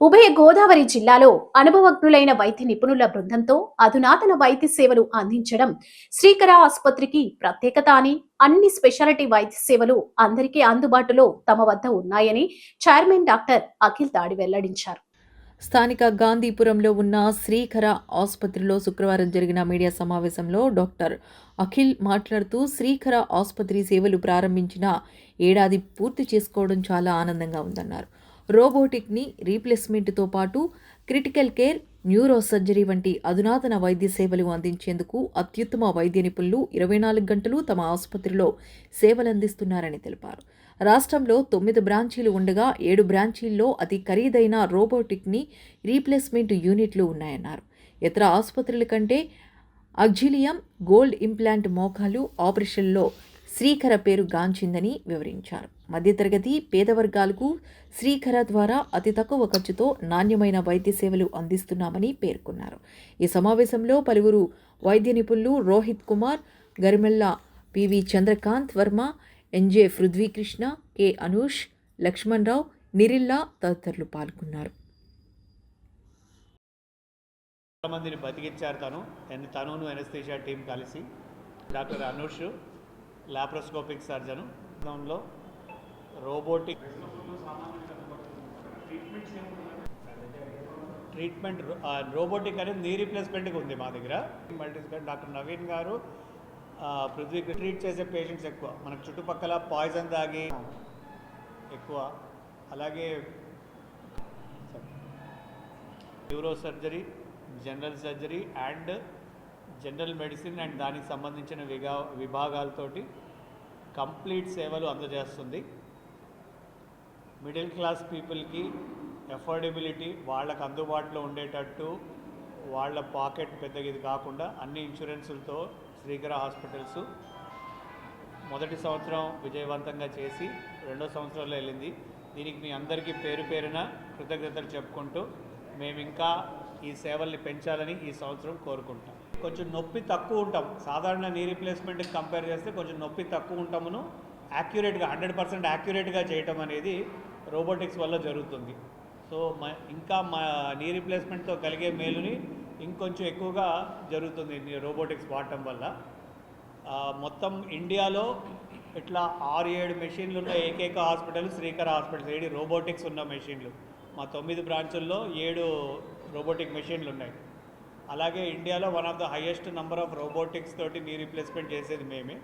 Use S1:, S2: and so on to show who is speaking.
S1: ఉభయ గోదావరి జిల్లాలో అనుభవజ్ఞులైన వైద్య నిపుణుల బృందంతో అధునాతన వైద్య సేవలు అందించడం శ్రీకర ఆసుపత్రికి ప్రత్యేకత అని, అన్ని స్పెషాలిటీ వైద్య సేవలు అందరికీ అందుబాటులో తమ వద్ద ఉన్నాయని చైర్మన్ డాక్టర్ అఖిల్ తాడి వెల్లడించారు.
S2: స్థానిక గాంధీపురంలో ఉన్న శ్రీకర ఆసుపత్రిలో శుక్రవారం జరిగిన మీడియా సమావేశంలో డాక్టర్ అఖిల్ మాట్లాడుతూ శ్రీకర ఆసుపత్రి సేవలు ప్రారంభించిన ఏడాది పూర్తి చేసుకోవడం చాలా ఆనందంగా ఉందన్నారు. రోబోటిక్ని రీప్లేస్మెంట్తో పాటు క్రిటికల్ కేర్, న్యూరో సర్జరీ వంటి అధునాతన వైద్య సేవలు అందించేందుకు అత్యుత్తమ వైద్య నిపుణులు 24 గంటలు తమ ఆసుపత్రిలో సేవలందిస్తున్నారని తెలిపారు. రాష్ట్రంలో 9 బ్రాంచీలు ఉండగా 7 బ్రాంచీల్లో అతి ఖరీదైన రోబోటిక్ని రీప్లేస్మెంట్ యూనిట్లు ఉన్నాయన్నారు. ఇతర ఆసుపత్రుల కంటే అగ్జిలియం గోల్డ్ ఇంప్లాంట్ మోకాలు ఆపరేషన్లో శ్రీకర పేరు గాంచిందని వివరించారు. మధ్యతరగతి పేద వర్గాలకు శ్రీకర ద్వారా అతి తక్కువ ఖర్చుతో నాణ్యమైన వైద్య సేవలు అందిస్తున్నామని పేర్కొన్నారు. ఈ సమావేశంలో పలువురు వైద్య నిపుణులు Rohit Kumar, Garimella PV Chandrakant Varma, NJ Prithvikrishna, K Anush, Lakshman Rao, Nirilla తదితరులు పాల్గొన్నారు.
S3: మందిని బతికించారు. తనును ఎనస్థీషియా టీం కలిసి డాక్టర్ అనూష్ లాప్రోస్కోపిక్ సర్జను దానిలో రోబోటిక్ ట్రీట్మెంట్ రోబోటిక్ అనేది నీ రీప్లేస్మెంట్గా ఉంది మా దగ్గర. డాక్టర్ నవీన్ గారు పృథ్వీకి ట్రీట్ చేసే పేషెంట్స్ ఎక్కువ, మనకు చుట్టుపక్కల పాయిజన్ తాగి ఎక్కువ, అలాగే neuro surgery, general surgery and general medicine and దానికి సంబంధించిన విభాగాలతోటి కంప్లీట్ సేవలు అందజేస్తుంది. మిడిల్ క్లాస్ పీపుల్కి ఎఫోర్డబిలిటీ, వాళ్ళకు అందుబాటులో ఉండేటట్టు, వాళ్ళ పాకెట్ పెద్దగా ఇది కాకుండా అన్ని ఇన్సూరెన్సులతో శ్రీకర హాస్పిటల్స్ మొదటి సంవత్సరం విజయవంతంగా చేసి 2వ సంవత్సరంలో వెళ్ళింది. దీనికి మీ అందరికీ పేరు పేరున కృతజ్ఞతలు చెప్పుకుంటూ మేము ఇంకా ఈ సేవల్ని పెంచాలని ఈ సంవత్సరం కోరుకుంటాం. కొంచెం నొప్పి తక్కువ ఉంటాం, సాధారణ నీ రీప్లేస్మెంట్కి కంపేర్ చేస్తే కొంచెం నొప్పి తక్కువ ఉంటామును. యాక్యురేట్గా 100% యాక్యురేట్గా చేయటం అనేది రోబోటిక్స్ వల్ల జరుగుతుంది. సో ఇంకా మా నీ రీప్లేస్మెంట్తో కలిగే మేలుని ఇంకొంచెం ఎక్కువగా జరుగుతుంది రోబోటిక్స్ వాడటం వల్ల. మొత్తం ఇండియాలో ఇట్లా 6-7 మెషిన్లు ఉన్న ఏకైక హాస్పిటల్ శ్రీకర హాస్పిటల్. 7 రోబోటిక్స్ ఉన్న మెషిన్లు మా 9 బ్రాంచుల్లో 7 రోబోటిక్ మెషిన్లు ఉన్నాయి. అలాగే ఇండియాలో one of the highest number of robotics తోటి నీ రీప్లేస్మెంట్ చేసేది మేమే.